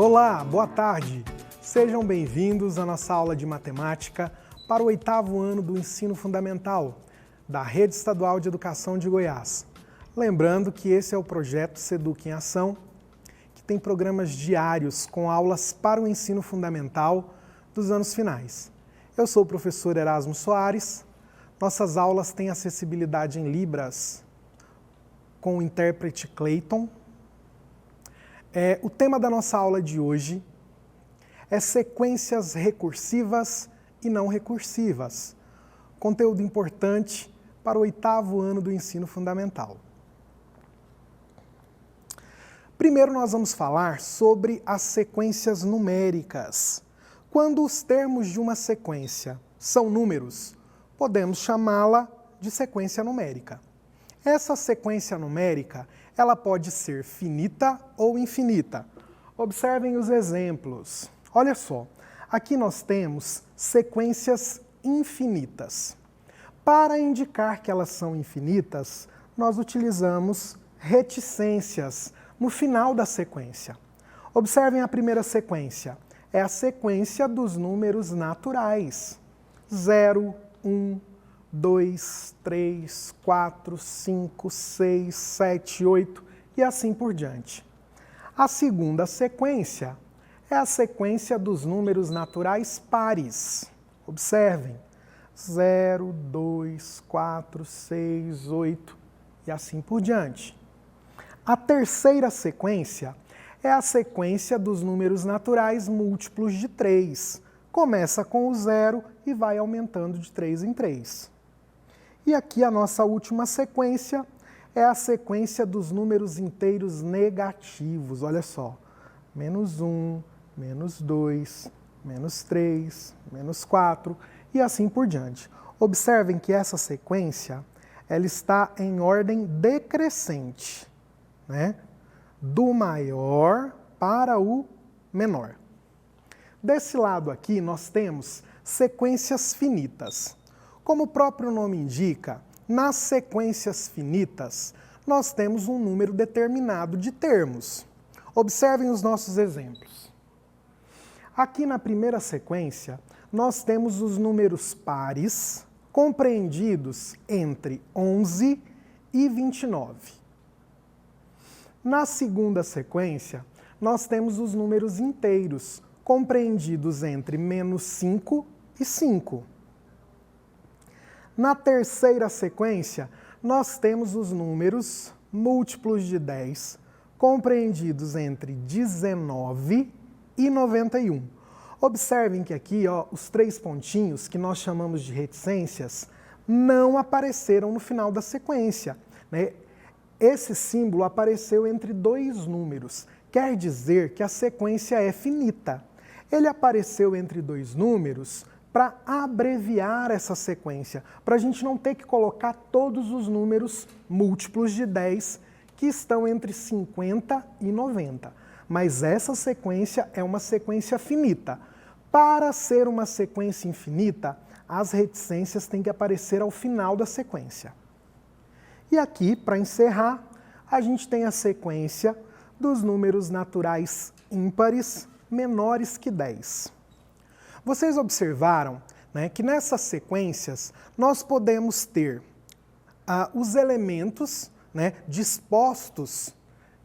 Olá, boa tarde. Sejam bem-vindos à nossa aula de matemática para o 8º ano do ensino fundamental da Rede Estadual de Educação de Goiás. Lembrando que esse é o projeto Seduc em Ação, que tem programas diários com aulas para o ensino fundamental dos anos finais. Eu sou o professor Erasmo Soares. Nossas aulas têm acessibilidade em Libras com o intérprete Clayton. O tema da nossa aula de hoje é sequências recursivas e não recursivas. Conteúdo importante para o 8º ano do ensino fundamental. Primeiro nós vamos falar sobre as sequências numéricas. Quando os termos de uma sequência são números, podemos chamá-la de sequência numérica. Essa sequência numérica, ela pode ser finita ou infinita. Observem os exemplos. Olha só, aqui nós temos sequências infinitas. Para indicar que elas são infinitas, nós utilizamos reticências no final da sequência. Observem a primeira sequência. É a sequência dos números naturais. 0, 1, 2, 3, 4, 5, 6, 7, 8 e assim por diante. A segunda sequência é a sequência dos números naturais pares. Observem, 0, 2, 4, 6, 8 e assim por diante. A terceira sequência é a sequência dos números naturais múltiplos de 3. Começa com o 0 e vai aumentando de 3 em 3. E aqui a nossa última sequência é a sequência dos números inteiros negativos. Olha só, menos 1, menos 2, menos 3, menos 4 e assim por diante. Observem que essa sequência ela está em ordem decrescente, né? Do maior para o menor. Desse lado aqui nós temos sequências finitas. Como o próprio nome indica, nas sequências finitas, nós temos um número determinado de termos. Observem os nossos exemplos. Aqui na primeira sequência, nós temos os números pares compreendidos entre 11 e 29. Na segunda sequência, nós temos os números inteiros compreendidos entre menos 5 e 5. Na terceira sequência, nós temos os números múltiplos de 10, compreendidos entre 19 e 91. Observem que aqui, os 3 pontinhos, que nós chamamos de reticências, não apareceram no final da sequência, né? Esse símbolo apareceu entre 2 números, quer dizer que a sequência é finita. Ele apareceu entre 2 números para abreviar essa sequência, para a gente não ter que colocar todos os números múltiplos de 10 que estão entre 50 e 90. Mas essa sequência é uma sequência finita. Para ser uma sequência infinita, as reticências têm que aparecer ao final da sequência. E aqui, para encerrar, a gente tem a sequência dos números naturais ímpares menores que 10. Vocês observaram, né, que nessas sequências nós podemos ter os elementos, né, dispostos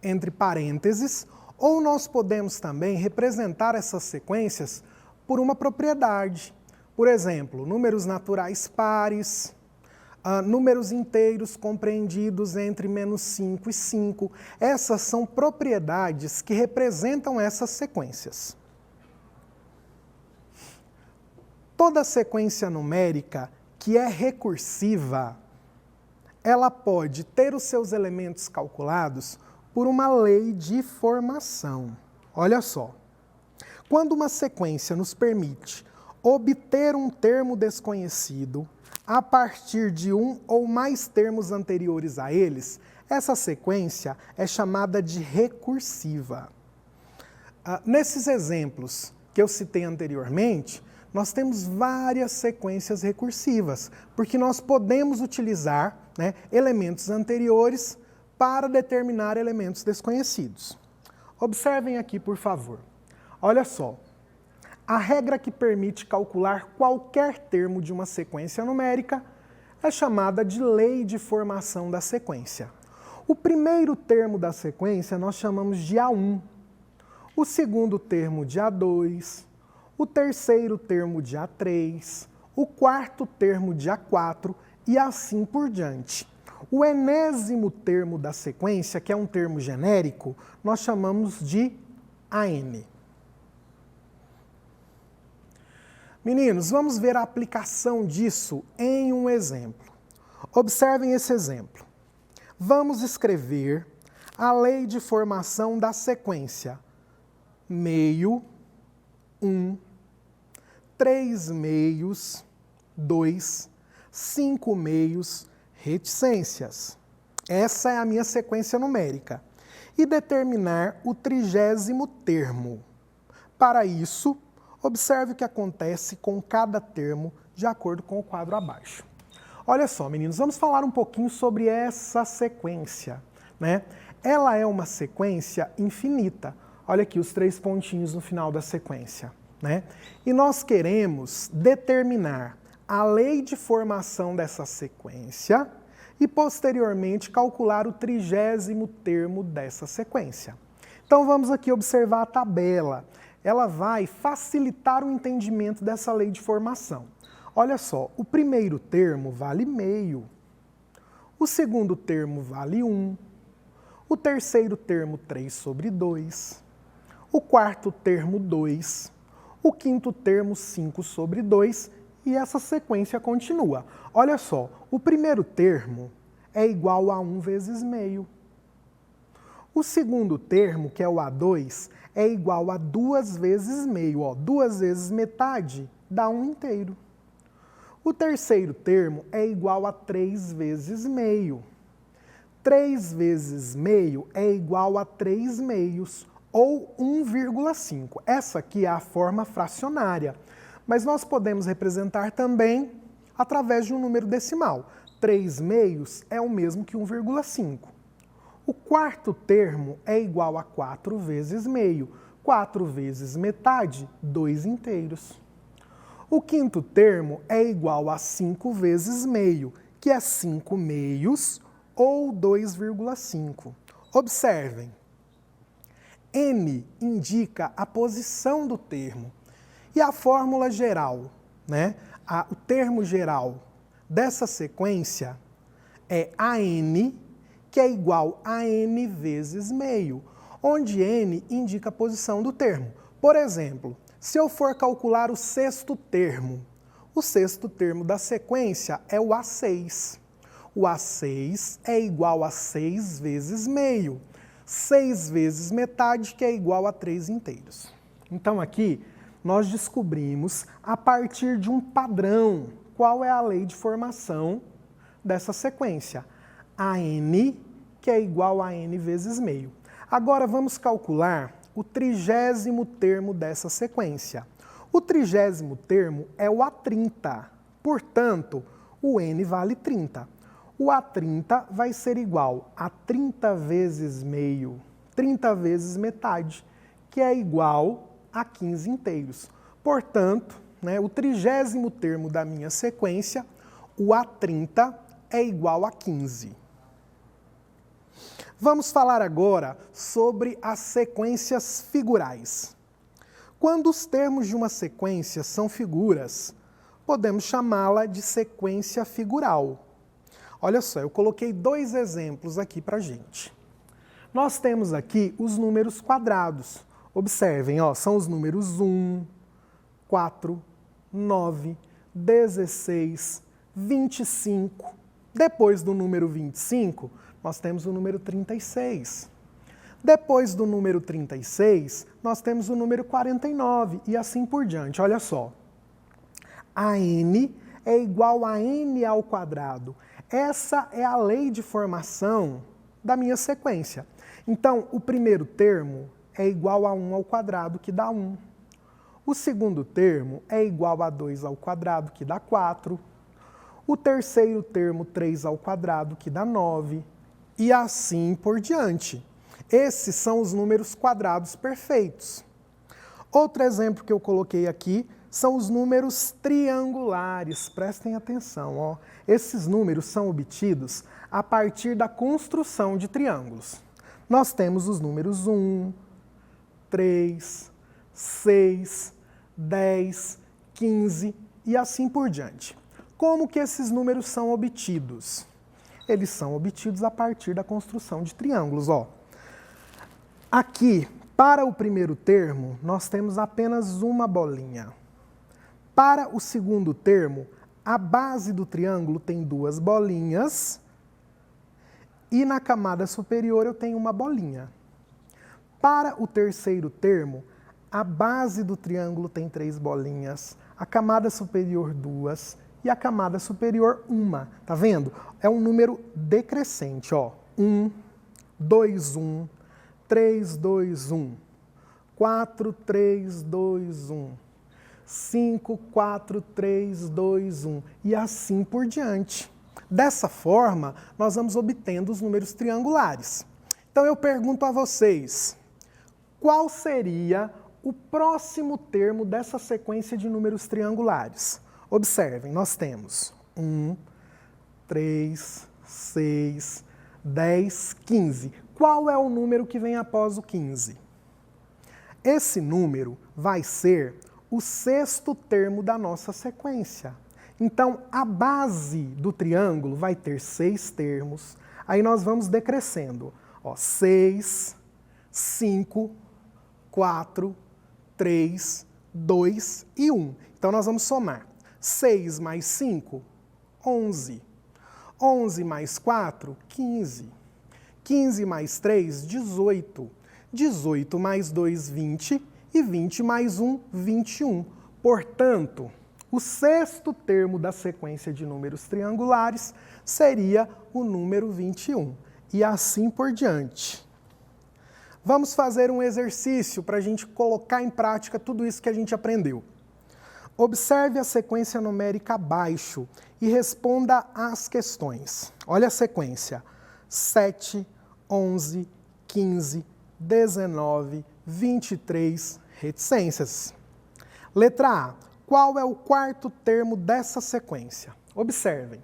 entre parênteses, ou nós podemos também representar essas sequências por uma propriedade. Por exemplo, números naturais pares, números inteiros compreendidos entre menos 5 e 5. Essas são propriedades que representam essas sequências. Toda sequência numérica que é recursiva, ela pode ter os seus elementos calculados por uma lei de formação. Olha só, quando uma sequência nos permite obter um termo desconhecido a partir de um ou mais termos anteriores a eles, essa sequência é chamada de recursiva. Nesses exemplos que eu citei anteriormente, nós temos várias sequências recursivas, porque nós podemos utilizar, né, elementos anteriores para determinar elementos desconhecidos. Observem aqui, por favor. Olha só, a regra que permite calcular qualquer termo de uma sequência numérica é chamada de lei de formação da sequência. O primeiro termo da sequência nós chamamos de A1, o segundo termo de A2, o terceiro termo de A3, o quarto termo de A4 e assim por diante. O enésimo termo da sequência, que é um termo genérico, nós chamamos de AN. Meninos, vamos ver a aplicação disso em um exemplo. Observem esse exemplo. Vamos escrever a lei de formação da sequência meio, 1, 3 meios, 2, 5 meios, reticências. Essa é a minha sequência numérica. E determinar o 30º termo. Para isso, observe o que acontece com cada termo de acordo com o quadro abaixo. Olha só, meninos, vamos falar um pouquinho sobre essa sequência, né? Ela é uma sequência infinita. Olha aqui os 3 pontinhos no final da sequência, né? E nós queremos determinar a lei de formação dessa sequência e, posteriormente, calcular o 30º termo dessa sequência. Então, vamos aqui observar a tabela. Ela vai facilitar o entendimento dessa lei de formação. Olha só, o primeiro termo vale meio, o segundo termo vale 1, o terceiro termo 3/2, o quarto termo 2, o quinto termo 5/2 e essa sequência continua. Olha só, o primeiro termo é igual a 1 vezes meio. O segundo termo, que é o A2, é igual a 2 vezes meio. Ó, 2 vezes metade dá 1 inteiro. O terceiro termo é igual a 3 vezes meio. 3 vezes meio é igual a 3 meios, ou 1,5. Essa aqui é a forma fracionária, mas nós podemos representar também através de um número decimal. 3 meios é o mesmo que 1,5. O quarto termo é igual a 4 vezes meio. 4 vezes metade, 2 inteiros. O quinto termo é igual a 5 vezes meio, que é 5 meios ou 2,5. Observem, N indica a posição do termo e a fórmula geral, né? O termo geral dessa sequência é AN, que é igual a N vezes meio, onde N indica a posição do termo. Por exemplo, se eu for calcular o sexto termo da sequência é o A6. O A6 é igual a 6 vezes meio. 6 vezes metade, que é igual a 3 inteiros. Então aqui nós descobrimos, a partir de um padrão, qual é a lei de formação dessa sequência. AN, que é igual a N vezes meio. Agora vamos calcular o 30º termo dessa sequência. O 30º termo é o A30, portanto, o N vale 30. O A30 vai ser igual a 30 vezes meio, 30 vezes metade, que é igual a 15 inteiros. Portanto, né, o 30º termo da minha sequência, o A30, é igual a 15. Vamos falar agora sobre as sequências figurais. Quando os termos de uma sequência são figuras, podemos chamá-la de sequência figural. Olha só, eu coloquei 2 exemplos aqui para a gente. Nós temos aqui os números quadrados. Observem, ó, são os números 1, 4, 9, 16, 25. Depois do número 25, nós temos o número 36. Depois do número 36, nós temos o número 49 e assim por diante. Olha só, a N é igual a N ao quadrado. Essa é a lei de formação da minha sequência. Então, o primeiro termo é igual a 1 ao quadrado, que dá 1. O segundo termo é igual a 2 ao quadrado, que dá 4. O terceiro termo, 3 ao quadrado, que dá 9. E assim por diante. Esses são os números quadrados perfeitos. Outro exemplo que eu coloquei aqui são os números triangulares. Prestem atenção, ó. Esses números são obtidos a partir da construção de triângulos. Nós temos os números 1, 3, 6, 10, 15 e assim por diante. Como que esses números são obtidos? Eles são obtidos a partir da construção de triângulos, ó. Aqui, para o primeiro termo, nós temos apenas uma bolinha. Para o segundo termo, a base do triângulo tem duas bolinhas e na camada superior eu tenho uma bolinha. Para o terceiro termo, a base do triângulo tem 3 bolinhas, a camada superior 2 e a camada superior 1. Tá vendo? É um número decrescente, ó. 1, 2, 1, 3, 2, 1, 4, 3, 2, 1, 5, 4, 3, 2, 1 e assim por diante. Dessa forma, nós vamos obtendo os números triangulares. Então eu pergunto a vocês, qual seria o próximo termo dessa sequência de números triangulares? Observem, nós temos 1, 3, 6, 10, 15. Qual é o número que vem após o 15? Esse número vai ser o 6º termo da nossa sequência. Então, a base do triângulo vai ter 6 termos. Aí nós vamos decrescendo. Ó, 6, 5, 4, 3, 2 e 1. Então, nós vamos somar. 6 mais 5, 11. 11 mais 4, 15. 15 mais 3, 18. 18 mais 2, 20. E 20 mais 1, 21. Portanto, o 6º termo da sequência de números triangulares seria o número 21. E assim por diante. Vamos fazer um exercício para a gente colocar em prática tudo isso que a gente aprendeu. Observe a sequência numérica abaixo e responda às questões. Olha a sequência. 7, 11, 15, 19, 23, reticências. Letra A. Qual é o 4º termo dessa sequência? Observem.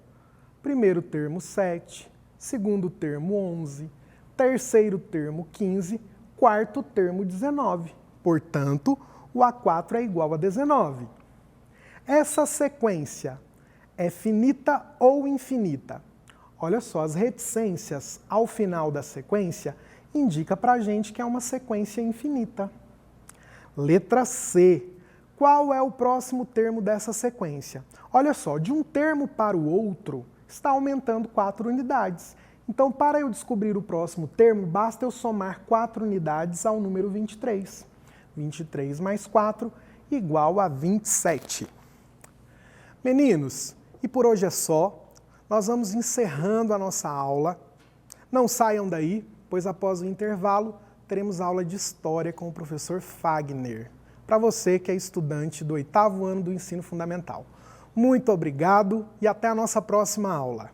Primeiro termo 7, segundo termo 11, terceiro termo 15, quarto termo 19. Portanto, o A4 é igual a 19. Essa sequência é finita ou infinita? Olha só, as reticências ao final da sequência indica para a gente que é uma sequência infinita. Letra C. Qual é o próximo termo dessa sequência? Olha só, de um termo para o outro está aumentando 4 unidades. Então, para eu descobrir o próximo termo, basta eu somar 4 unidades ao número 23. 23 mais 4 igual a 27. Meninos, e por hoje é só. Nós vamos encerrando a nossa aula. Não saiam daí, pois após o intervalo teremos aula de História com o professor Fagner, para você que é estudante do 8º ano do ensino fundamental. Muito obrigado e até a nossa próxima aula.